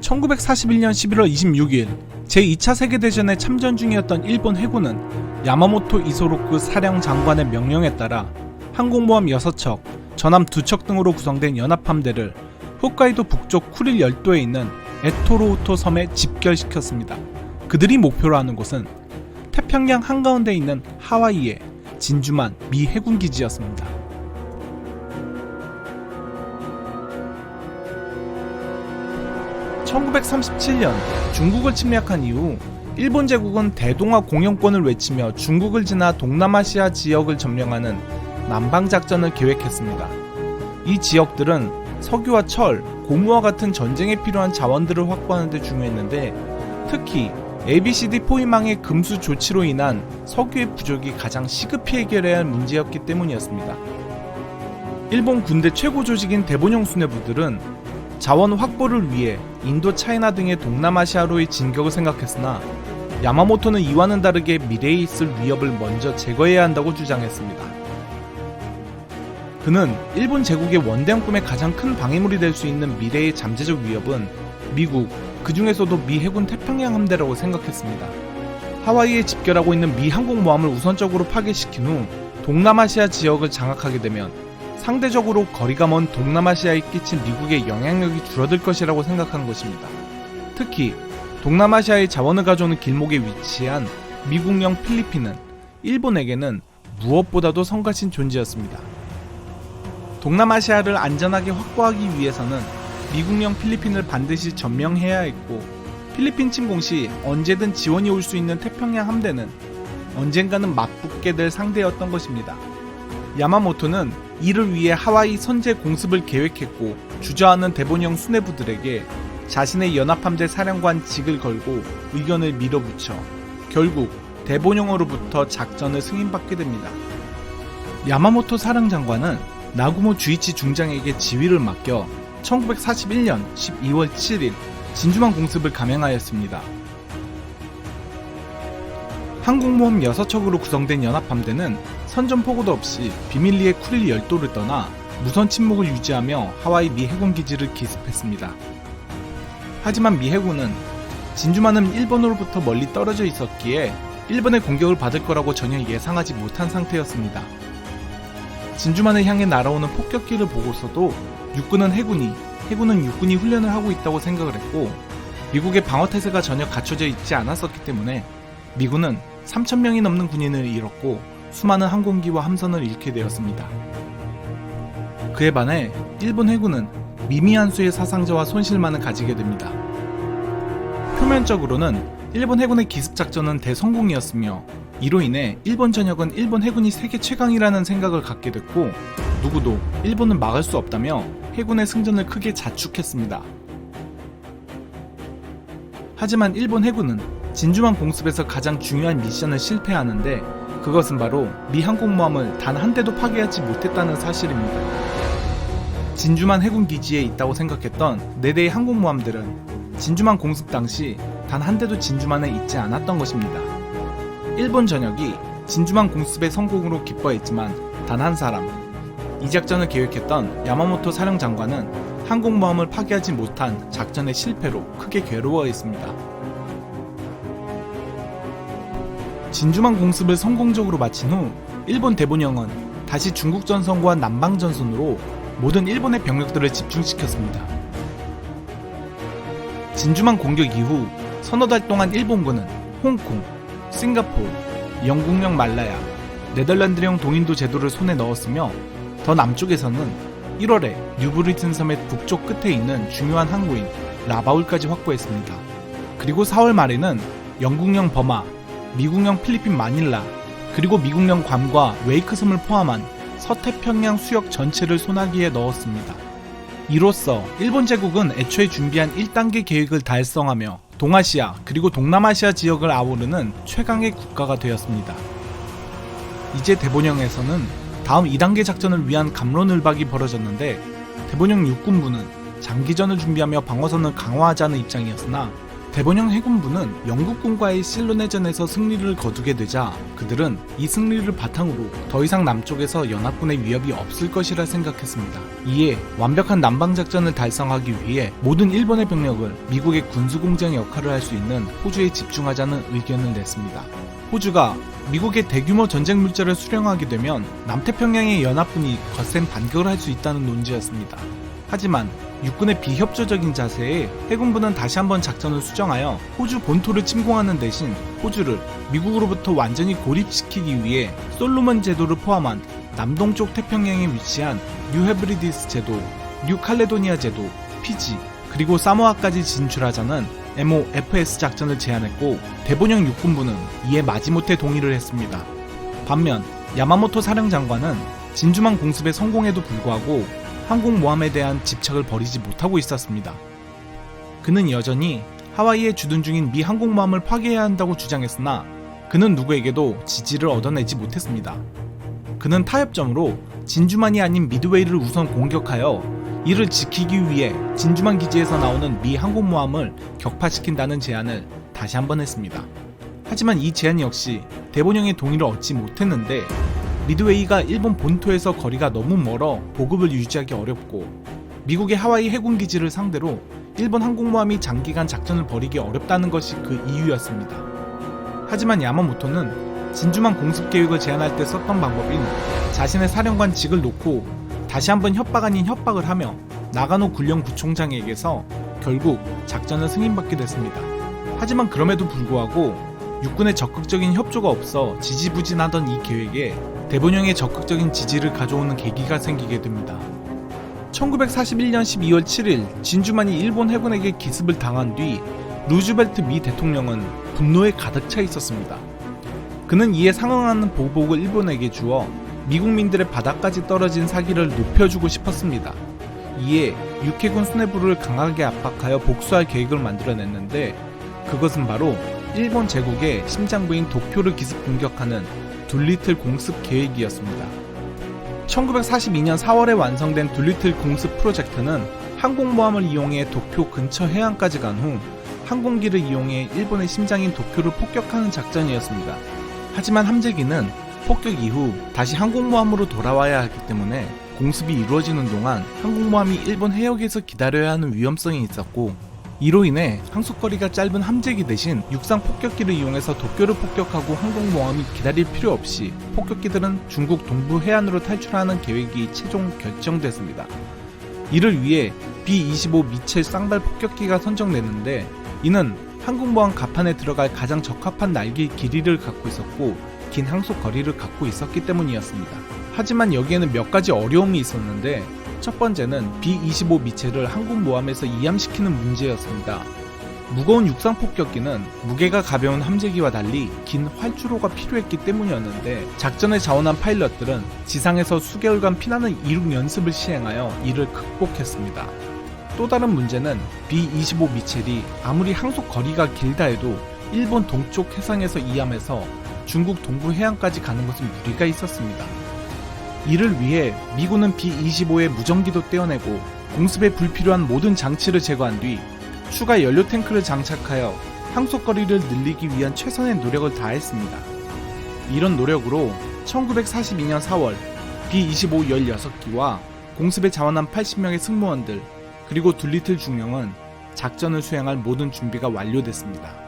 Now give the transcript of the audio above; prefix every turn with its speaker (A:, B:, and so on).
A: 1941년 11월 26일 제2차 세계대전에 참전 중이었던 일본 해군은 야마모토 이소로쿠 사령 장관의 명령에 따라 항공모함 6척, 전함 2척 등으로 구성된 연합함대를 홋카이도 북쪽 쿠릴 열도에 있는 에토로우토 섬에 집결시켰습니다. 그들이 목표로 하는 곳은 태평양 한가운데 있는 하와이의 진주만 미 해군 기지였습니다. (1937년) 중국을 침략한 이후 일본 제국은 대동아 공영권을 외치며 중국을 지나 동남아시아 지역을 점령하는 남방작전을 계획했습니다. 이 지역들은 석유와 철, 고무와 같은 전쟁에 필요한 자원들을 확보하는 데 중요했는데 특히 ABCD 포위망의 금수 조치로 인한 석유의 부족이 가장 시급히 해결해야 할 문제였기 때문이었습니다. 일본 군대 최고 조직인 대본영 수뇌부들은 자원 확보를 위해 인도, 차이나 등의 동남아시아로의 진격을 생각했으나 야마모토는 이와는 다르게 미래에 있을 위협을 먼저 제거해야 한다고 주장했습니다. 그는 일본 제국의 원대한 꿈에 가장 큰 방해물이 될 수 있는 미래의 잠재적 위협은 미국, 그 중에서도 미 해군 태평양 함대라고 생각했습니다. 하와이에 집결하고 있는 미 항공모함을 우선적으로 파괴시킨 후 동남아시아 지역을 장악하게 되면 상대적으로 거리가 먼 동남아시아에 끼친 미국의 영향력이 줄어들 것이라고 생각한 것입니다. 특히 동남아시아의 자원을 가져오는 길목에 위치한 미국령 필리핀은 일본에게는 무엇보다도 성가신 존재였습니다. 동남아시아를 안전하게 확보하기 위해서는 미국령 필리핀을 반드시 점령해야 했고 필리핀 침공 시 언제든 지원이 올 수 있는 태평양 함대는 언젠가는 맞붙게 될 상대였던 것입니다. 야마모토는 이를 위해 하와이 선제 공습을 계획했고 주저하는 대본영 수뇌부들에게 자신의 연합함대 사령관 직을 걸고 의견을 밀어붙여 결국 대본영으로부터 작전을 승인받게 됩니다. 야마모토 사령장관은 나구모 주이치 중장에게 지휘를 맡겨 1941년 12월 7일 진주만 공습을 감행하였습니다. 항공모함 6척으로 구성된 연합함대는 선전포고도 없이 비밀리에 쿠릴 열도를 떠나 무선 침묵을 유지하며 하와이 미 해군 기지를 기습했습니다. 하지만 미 해군은 진주만은 일본으로부터 멀리 떨어져 있었기에 일본의 공격을 받을 거라고 전혀 예상하지 못한 상태였습니다. 진주만을 향해 날아오는 폭격기를 보고서도 육군은 해군은 육군이 훈련을 하고 있다고 생각을 했고 미국의 방어태세가 전혀 갖춰져 있지 않았었기 때문에 미군은 3,000명이 넘는 군인을 잃었고 수많은 항공기와 함선을 잃게 되었습니다. 그에 반해 일본 해군은 미미한 수의 사상자와 손실만을 가지게 됩니다. 표면적으로는 일본 해군의 기습작전은 대성공이었으며 이로 인해 일본 전역은 일본 해군이 세계 최강이라는 생각을 갖게 됐고 누구도 일본을 막을 수 없다며 해군의 승전을 크게 자축했습니다. 하지만 일본 해군은 진주만 공습에서 가장 중요한 미션을 실패하는데 그것은 바로 미 항공모함을 단 한 대도 파괴하지 못했다는 사실입니다. 진주만 해군 기지에 있다고 생각했던 4대의 항공모함들은 진주만 공습 당시 단 한 대도 진주만에 있지 않았던 것입니다. 일본 전역이 진주만 공습의 성공으로 기뻐했지만 단 한 사람, 이 작전을 계획했던 야마모토 사령장관은 항공모함을 파괴하지 못한 작전의 실패로 크게 괴로워했습니다. 진주만 공습을 성공적으로 마친 후 일본 대본영은 다시 중국 전선과 남방 전선으로 모든 일본의 병력들을 집중시켰습니다. 진주만 공격 이후 서너 달 동안 일본군은 홍콩, 싱가포르, 영국령 말라야, 네덜란드령 동인도 제도를 손에 넣었으며 더 남쪽에서는 1월에 뉴브리튼 섬의 북쪽 끝에 있는 중요한 항구인 라바울까지 확보했습니다. 그리고 4월 말에는 영국령 버마, 미국령 필리핀 마닐라, 그리고 미국령 괌과 웨이크 섬을 포함한 서태평양 수역 전체를 손아귀에 넣었습니다. 이로써 일본 제국은 애초에 준비한 1단계 계획을 달성하며 동아시아 그리고 동남아시아 지역을 아우르는 최강의 국가가 되었습니다. 이제 대본영에서는 다음 2단계 작전을 위한 갑론을박이 벌어졌는데 대본영 육군부는 장기전을 준비하며 방어선을 강화하자는 입장이었으나 대본영 해군부는 영국군과의 실론해전에서 승리를 거두게 되자 그들은 이 승리를 바탕으로 더 이상 남쪽에서 연합군의 위협이 없을 것이라 생각했습니다. 이에 완벽한 남방작전을 달성하기 위해 모든 일본의 병력을 미국의 군수공장 역할을 할 수 있는 호주에 집중하자는 의견을 냈습니다. 호주가 미국의 대규모 전쟁 물자를 수령하게 되면 남태평양의 연합군이 거센 반격을 할 수 있다는 논지였습니다. 하지만 육군의 비협조적인 자세에 해군부는 다시 한번 작전을 수정하여 호주 본토를 침공하는 대신 호주를 미국으로부터 완전히 고립시키기 위해 솔로몬 제도를 포함한 남동쪽 태평양에 위치한 뉴헤브리디스 제도, 뉴칼레도니아 제도, 피지, 그리고 사모아까지 진출하자는 MOFS 작전을 제안했고 대본영 육군부는 이에 마지못해 동의를 했습니다. 반면 야마모토 사령장관은 진주만 공습에 성공에도 불구하고 항공모함에 대한 집착을 버리지 못하고 있었습니다. 그는 여전히 하와이에 주둔 중인 미 항공모함을 파괴해야 한다고 주장했으나 그는 누구에게도 지지를 얻어내지 못했습니다. 그는 타협점으로 진주만이 아닌 미드웨이를 우선 공격하여 이를 지키기 위해 진주만 기지에서 나오는 미 항공모함을 격파시킨다는 제안을 다시 한번 했습니다. 하지만 이 제안 역시 대본영의 동의를 얻지 못했는데 미드웨이가 일본 본토에서 거리가 너무 멀어 보급을 유지하기 어렵고 미국의 하와이 해군기지를 상대로 일본 항공모함이 장기간 작전을 벌이기 어렵다는 것이 그 이유였습니다. 하지만 야마모토는 진주만 공습 계획을 제안할 때 썼던 방법인 자신의 사령관 직을 놓고 다시 한번 협박 아닌 협박을 하며 나가노 군령 부총장에게서 결국 작전을 승인받게 됐습니다. 하지만 그럼에도 불구하고 육군의 적극적인 협조가 없어 지지부진하던 이 계획에 대본영의 적극적인 지지를 가져오는 계기가 생기게 됩니다. 1941년 12월 7일 진주만이 일본 해군에게 기습을 당한 뒤 루즈벨트 미 대통령은 분노에 가득 차 있었습니다. 그는 이에 상응하는 보복을 일본에게 주어 미국민들의 바닥까지 떨어진 사기를 높여주고 싶었습니다. 이에 육해군 수뇌부를 강하게 압박하여 복수할 계획을 만들어냈는데 그것은 바로 일본 제국의 심장부인 도쿄를 기습 공격하는 둘리틀 공습 계획이었습니다. 1942년 4월에 완성된 둘리틀 공습 프로젝트는 항공모함을 이용해 도쿄 근처 해안까지 간 후 항공기를 이용해 일본의 심장인 도쿄를 폭격하는 작전이었습니다. 하지만 함재기는 폭격 이후 다시 항공모함으로 돌아와야 하기 때문에 공습이 이루어지는 동안 항공모함이 일본 해역에서 기다려야 하는 위험성이 있었고 이로 인해 항속거리가 짧은 함재기 대신 육상 폭격기를 이용해서 도쿄를 폭격하고 항공모함이 기다릴 필요 없이 폭격기들은 중국 동부 해안으로 탈출하는 계획이 최종 결정됐습니다. 이를 위해 B-25 미첼 쌍발 폭격기가 선정됐는데 이는 항공모함 갑판에 들어갈 가장 적합한 날개 길이를 갖고 있었고 긴 항속거리를 갖고 있었기 때문이었습니다. 하지만 여기에는 몇 가지 어려움이 있었는데 첫 번째는 B-25 미첼을 항공모함에서 이함시키는 문제였습니다. 무거운 육상 폭격기는 무게가 가벼운 함재기와 달리 긴 활주로가 필요했기 때문이었는데 작전에 자원한 파일럿들은 지상에서 수개월간 피나는 이륙 연습을 시행하여 이를 극복했습니다. 또 다른 문제는 B-25 미첼이 아무리 항속 거리가 길다 해도 일본 동쪽 해상에서 이함해서 중국 동부 해안까지 가는 것은 무리가 있었습니다. 이를 위해 미군은 B-25의 무전기도 떼어내고 공습에 불필요한 모든 장치를 제거한 뒤 추가 연료 탱크를 장착하여 항속거리를 늘리기 위한 최선의 노력을 다했습니다. 이런 노력으로 1942년 4월 B-25 16기와 공습에 자원한 80명의 승무원들 그리고 둘리틀 중령은 작전을 수행할 모든 준비가 완료됐습니다.